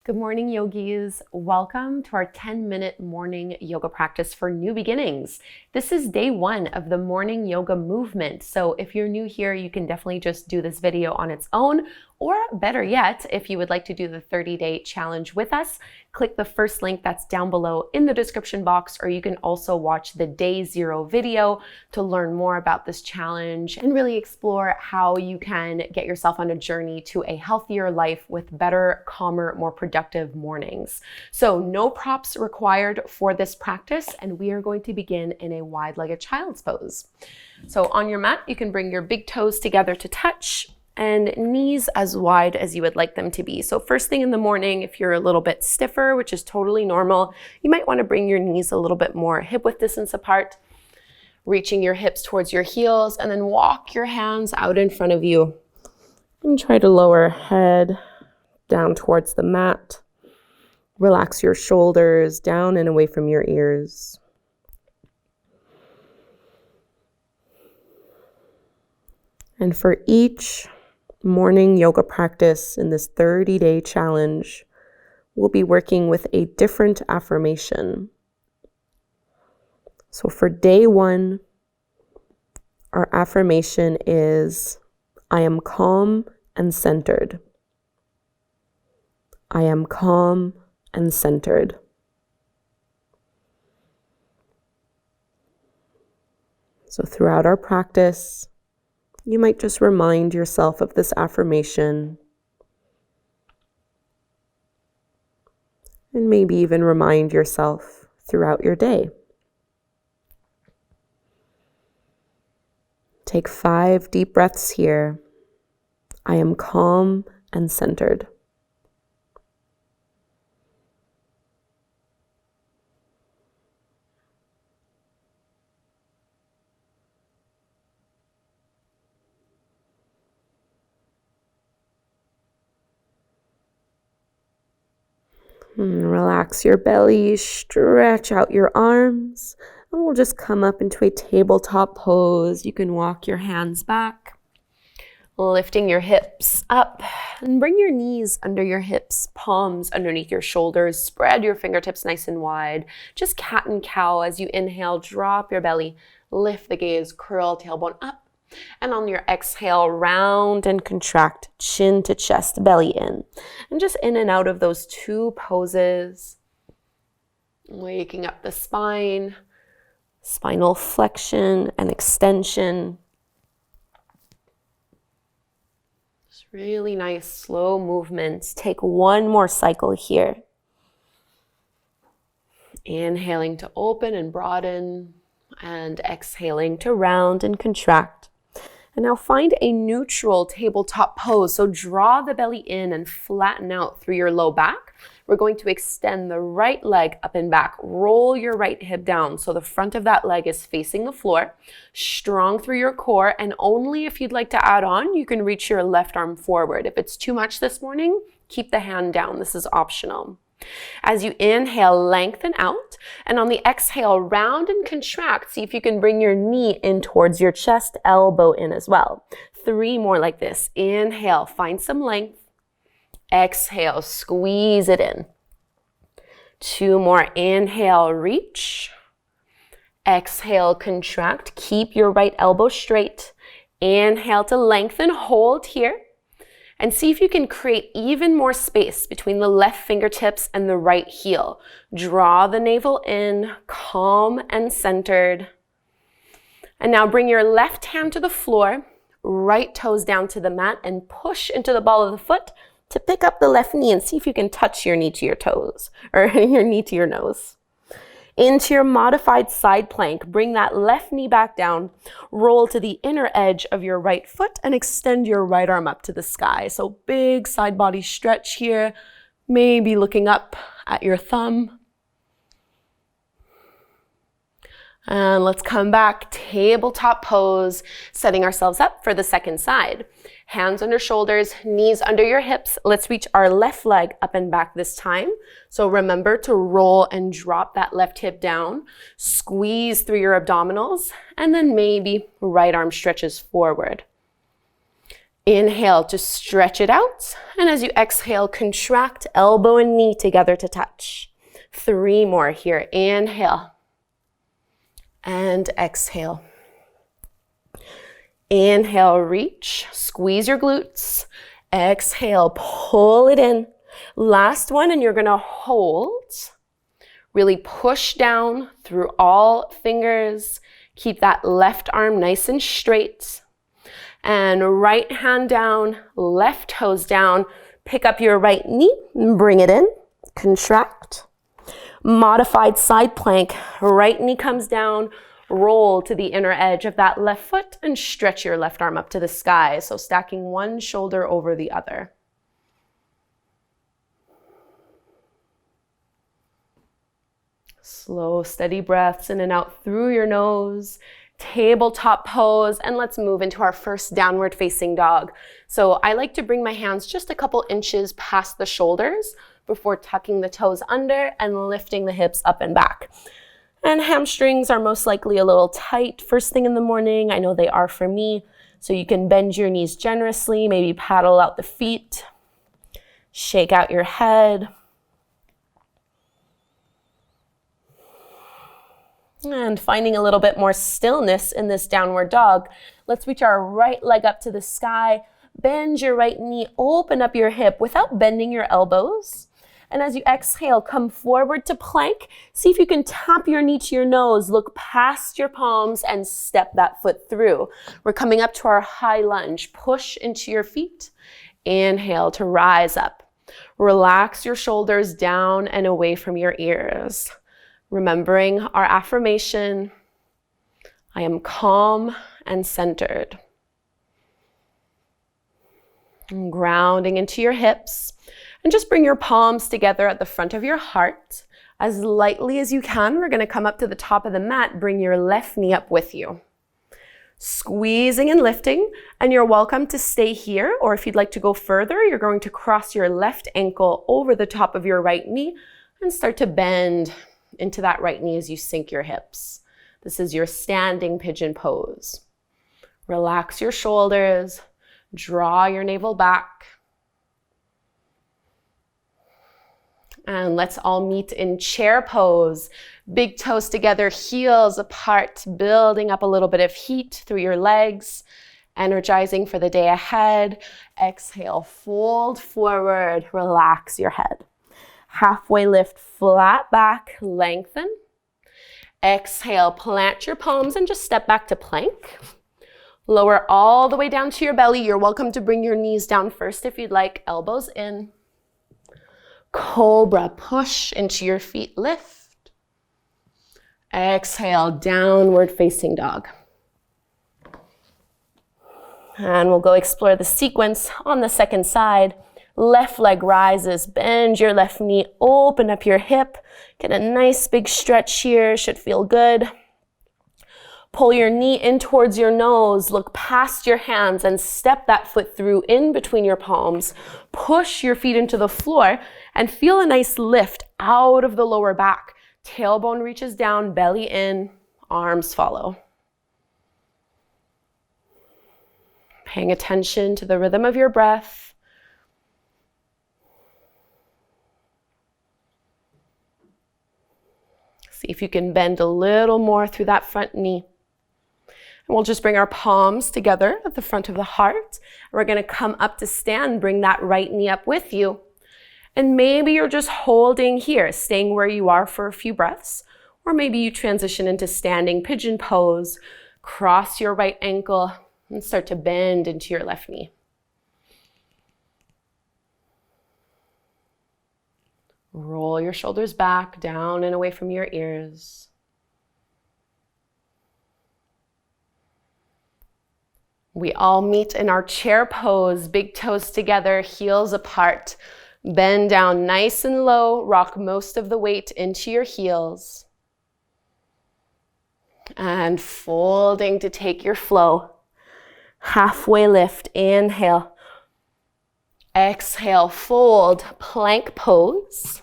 Good morning, yogis. Welcome to our 10-minute morning yoga practice for new beginnings. This is day one of the morning yoga movement. So if you're new here, you can definitely just do this video on its own, or better yet, if you would like to do the 30-day challenge with us, click the first link that's down below in the description box, or you can also watch the day 0 video to learn more about this challenge and really explore how you can get yourself on a journey to a healthier life with better, calmer, more productive mornings. So no props required for this practice, and we are going to begin in a wide-legged child's pose. So on your mat, you can bring your big toes together to touch, and knees as wide as you would like them to be. So first thing in the morning, if you're a little bit stiffer, which is totally normal, you might want to bring your knees a little bit more hip width distance apart, reaching your hips towards your heels, and then walk your hands out in front of you. And try to lower head down towards the mat. Relax your shoulders down and away from your ears. And for each morning yoga practice in this 30-day challenge, we'll be working with a different affirmation. So for day 1, our affirmation is, I am calm and centered. I am calm and centered. So throughout our practice, you might just remind yourself of this affirmation, and maybe even remind yourself throughout your day. Take 5 deep breaths here. I am calm and centered. Relax your belly, stretch out your arms, and we'll just come up into a tabletop pose. You can walk your hands back, lifting your hips up, and bring your knees under your hips, palms underneath your shoulders, spread your fingertips nice and wide. Just cat and cow as you inhale, drop your belly, lift the gaze, curl tailbone up. And on your exhale, round and contract, chin to chest, belly in. And just in and out of those 2 poses, waking up the spine, spinal flexion and extension. Just really nice, slow movements. Take 1 more cycle here. Inhaling to open and broaden, and exhaling to round and contract. And now find a neutral tabletop pose. So draw the belly in and flatten out through your low back. We're going to extend the right leg up and back. Roll your right hip down so the front of that leg is facing the floor. Strong through your core, and only if you'd like to add on, you can reach your left arm forward. If it's too much this morning, keep the hand down. This is optional. As you inhale, lengthen out, and on the exhale, round and contract. See if you can bring your knee in towards your chest, elbow in as well. 3 more like this. Inhale, find some length. Exhale, squeeze it in. 2 more. Inhale, reach. Exhale, contract. Keep your right elbow straight. Inhale to lengthen, hold here. And see if you can create even more space between the left fingertips and the right heel. Draw the navel in, calm and centered. And now bring your left hand to the floor, right toes down to the mat, and push into the ball of the foot to pick up the left knee, and see if you can touch your knee to your toes, or your knee to your nose. Into your modified side plank, bring that left knee back down, roll to the inner edge of your right foot, and extend your right arm up to the sky. So big side body stretch here, maybe looking up at your thumb. And let's come back, tabletop pose, setting ourselves up for the second side. Hands under shoulders, knees under your hips. Let's reach our left leg up and back this time. So remember to roll and drop that left hip down. Squeeze through your abdominals, and then maybe right arm stretches forward. Inhale to stretch it out. And as you exhale, contract elbow and knee together to touch. 3 more here. Inhale and exhale. Inhale, reach, squeeze your glutes. Exhale, pull it in. Last one, and you're gonna hold. Really push down through all fingers. Keep that left arm nice and straight. And right hand down, left toes down. Pick up your right knee and bring it in. Contract. Modified side plank. Right knee comes down. Roll to the inner edge of that left foot and stretch your left arm up to the sky. So stacking one shoulder over the other. Slow, steady breaths in and out through your nose. Tabletop pose, and let's move into our first downward facing dog. So I like to bring my hands just a couple inches past the shoulders before tucking the toes under and lifting the hips up and back. And hamstrings are most likely a little tight first thing in the morning. I know they are for me. So you can bend your knees generously, maybe paddle out the feet, shake out your head. And finding a little bit more stillness in this downward dog, let's reach our right leg up to the sky, bend your right knee, open up your hip without bending your elbows. And as you exhale, come forward to plank. See if you can tap your knee to your nose, look past your palms and step that foot through. We're coming up to our high lunge. Push into your feet. Inhale to rise up. Relax your shoulders down and away from your ears. Remembering our affirmation, I am calm and centered. And grounding into your hips. And just bring your palms together at the front of your heart. As lightly as you can, we're going to come up to the top of the mat. Bring your left knee up with you. Squeezing and lifting, and you're welcome to stay here, or if you'd like to go further, you're going to cross your left ankle over the top of your right knee and start to bend into that right knee as you sink your hips. This is your standing pigeon pose. Relax your shoulders, draw your navel back. And let's all meet in chair pose. Big toes together, heels apart, building up a little bit of heat through your legs, energizing for the day ahead. Exhale, fold forward, relax your head. Halfway lift, flat back, lengthen. Exhale, plant your palms and just step back to plank. Lower all the way down to your belly. You're welcome to bring your knees down first if you'd like, elbows in. Cobra, push into your feet, lift. Exhale, downward facing dog. And we'll go explore the sequence on the second side. Left leg rises, bend your left knee, open up your hip. Get a nice big stretch here, should feel good. Pull your knee in towards your nose, look past your hands and step that foot through in between your palms. Push your feet into the floor and feel a nice lift out of the lower back. Tailbone reaches down, belly in, arms follow. Paying attention to the rhythm of your breath. See if you can bend a little more through that front knee. And we'll just bring our palms together at the front of the heart. We're going to come up to stand, bring that right knee up with you. And maybe you're just holding here, staying where you are for a few breaths. Or maybe you transition into standing pigeon pose, cross your right ankle, and start to bend into your left knee. Roll your shoulders back, down and away from your ears. We all meet in our chair pose, big toes together, heels apart. Bend down nice and low, rock most of the weight into your heels. And folding to take your flow. Halfway lift, inhale. Exhale, fold, plank pose.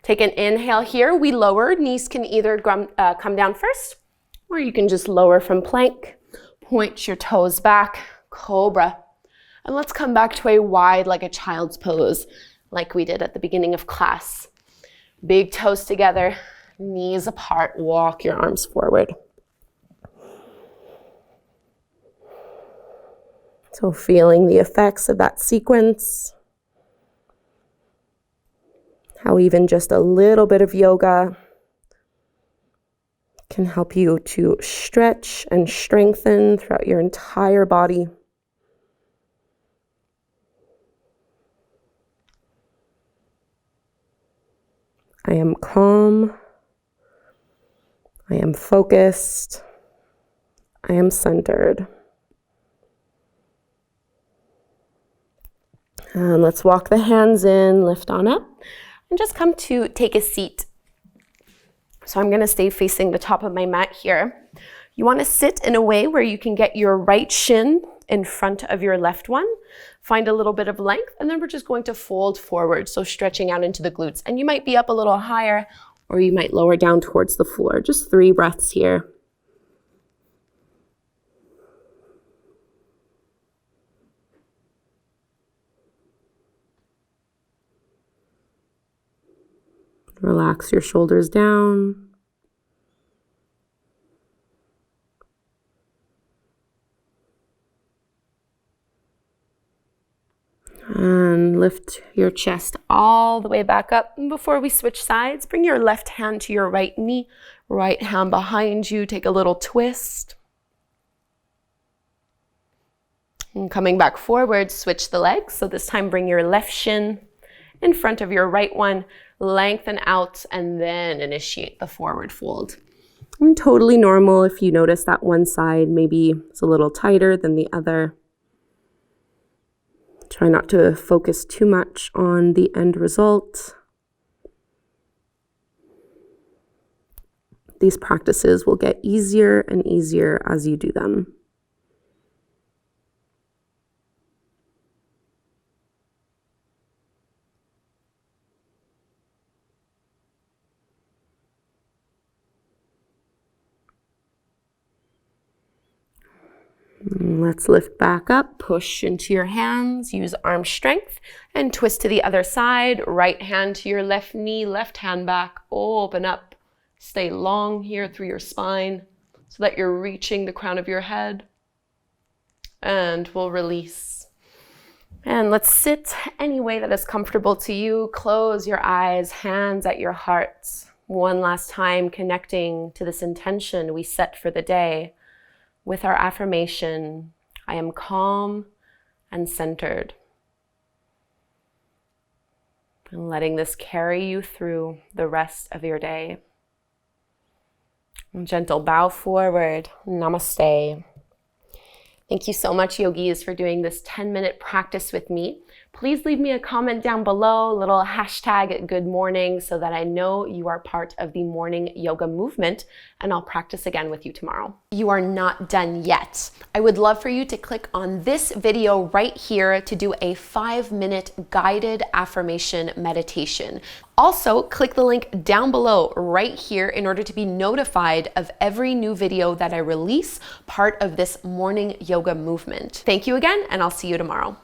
Take an inhale here. We lower, knees can either come down first, or you can just lower from plank. Point your toes back, cobra. And let's come back to a wide, like a child's pose, like we did at the beginning of class. Big toes together, knees apart, walk your arms forward. So feeling the effects of that sequence. How even just a little bit of yoga can help you to stretch and strengthen throughout your entire body. I am calm. I am focused. I am centered. And let's walk the hands in, lift on up, and just come to take a seat. So I'm going to stay facing the top of my mat here. You want to sit in a way where you can get your right shin in front of your left one. Find a little bit of length, and then we're just going to fold forward, so stretching out into the glutes. And you might be up a little higher, or you might lower down towards the floor. Just 3 breaths here. Relax your shoulders down. And lift your chest all the way back up. And before we switch sides, bring your left hand to your right knee, right hand behind you. Take a little twist. And coming back forward, switch the legs. So this time bring your left shin in front of your right one, lengthen out, and then initiate the forward fold. And totally normal if you notice that one side maybe is a little tighter than the other. Try not to focus too much on the end result. These practices will get easier and easier as you do them. Let's lift back up, push into your hands, use arm strength, and twist to the other side. Right hand to your left knee, left hand back, open up. Stay long here through your spine so that you're reaching the crown of your head. And we'll release. And let's sit any way that is comfortable to you. Close your eyes, hands at your heart. One last time, connecting to this intention we set for the day. With our affirmation, I am calm and centered. And letting this carry you through the rest of your day. And gentle bow forward. Namaste. Thank you so much, yogis, for doing this 10-minute practice with me. Please leave me a comment down below, little hashtag good morning, so that I know you are part of the morning yoga movement, and I'll practice again with you tomorrow. You are not done yet. I would love for you to click on this video right here to do a 5-minute guided affirmation meditation. Also, click the link down below right here in order to be notified of every new video that I release, part of this morning yoga movement. Thank you again, and I'll see you tomorrow.